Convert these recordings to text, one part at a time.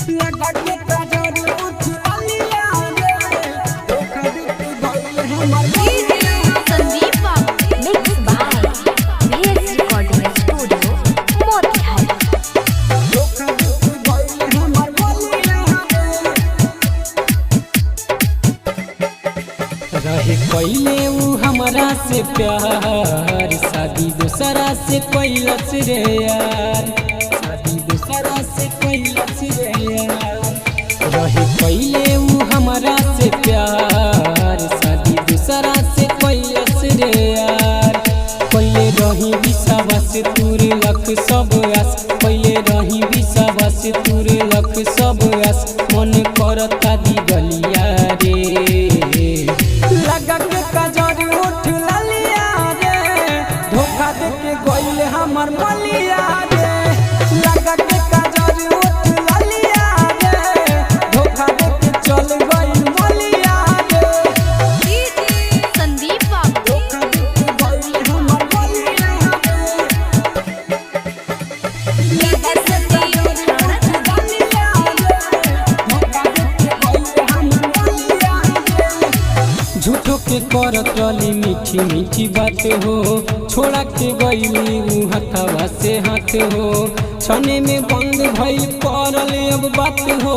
लगा के काजर उठ लिया रे धोखा देके गइल हमर संदीप बाबू मिक्स बाय भेस रिकॉर्डिंग स्टूडियो मोतिहारी। धोखा देके गइल हमर बलिया रहे पहले ऊ हमरा से प्यार, शादी दूसरा से कैलस रे यार, शादी दूसरा से कैलस रे यार। रहे पहले ऊ हमरा से प्यार, शादी दूसरा से कैलस रे यार। पहले रही विश्वास तूर लख सब आस, पहले रही विश्वास तूर लख सब आस। मन करता दी गलिया रे लगा के काजर उठ लिया रे धोखा देके गइल हमर बलिया रे लगा के काजर उठ लिया रे धोखा देके चल गइल बलिया रे संदीप बाबू धोखा देके गइल हमर बलिया झूठो के करत रली मीठी मीठी बात हो, छोड़ा के गईली ऊ हथवा से हाथ हो। छने में बंद भइल पड़ल अब बात हो,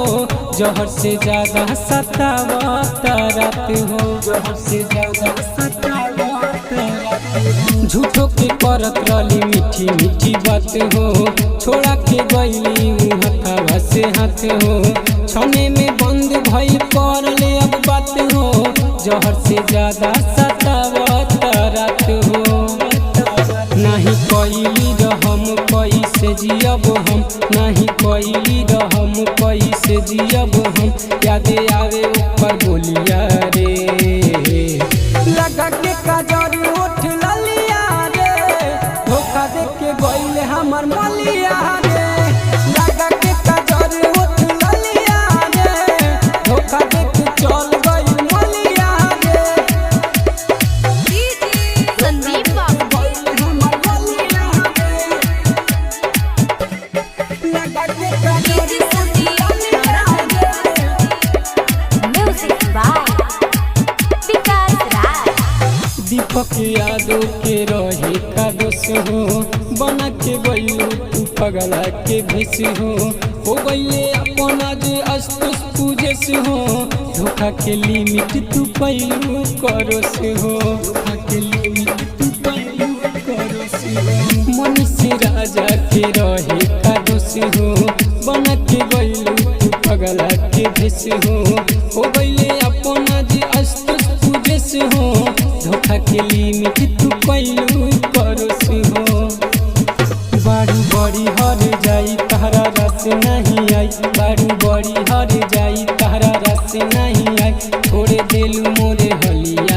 जहर से ज्यादा सतावत रात हो, जहर से ज्यादा सतावत रात। झूठो के करत रली मीठी मीठी बात हो, छोड़ा के गईली ऊ हथवा से हाथ हो। छने में बंद भइल पड़ल अब बात हो, जहर से ज्यादा सतावत रात हो। नहीं कैली रहम कैसे जियब हम, नहीं कैली रहम कैसे जियब हम। यादे आवे ऊपर बोलिया रे लगा के काजर उठ लिया रे धोखा देके गइल हमर बलिया रे लगा के काजर उठ लिया रे धोखा देके चल गइल बलिया रे संदीप बाबू गइल हमर बलिया रे लगा के काजर उठ लिया रे म्यूजिक बाय विकास राज। दीपक यादव के रहे का दोष हो, बना के गइलू तू पगला के भेस हो गइले अपन आज अस्तुस पूजे से हो। धोखा के लिमिट तू पैलू करो से हो, धोखा के लिमिट तू पैलू करो से हो। मनीष राजा के रहे का दोष हो, बना के गइलू तू पगला के भेस हो गइले अपन आज अस्तुस पूजे से हो। धोखा के लिमिट तू पैलू करो से हो। बारू बड़ी हर जाई तहरा रस नहीं आई, बारू बड़ी हर जाई तहरा रस नहीं आई। छोड़े दिलू मोरे हलिया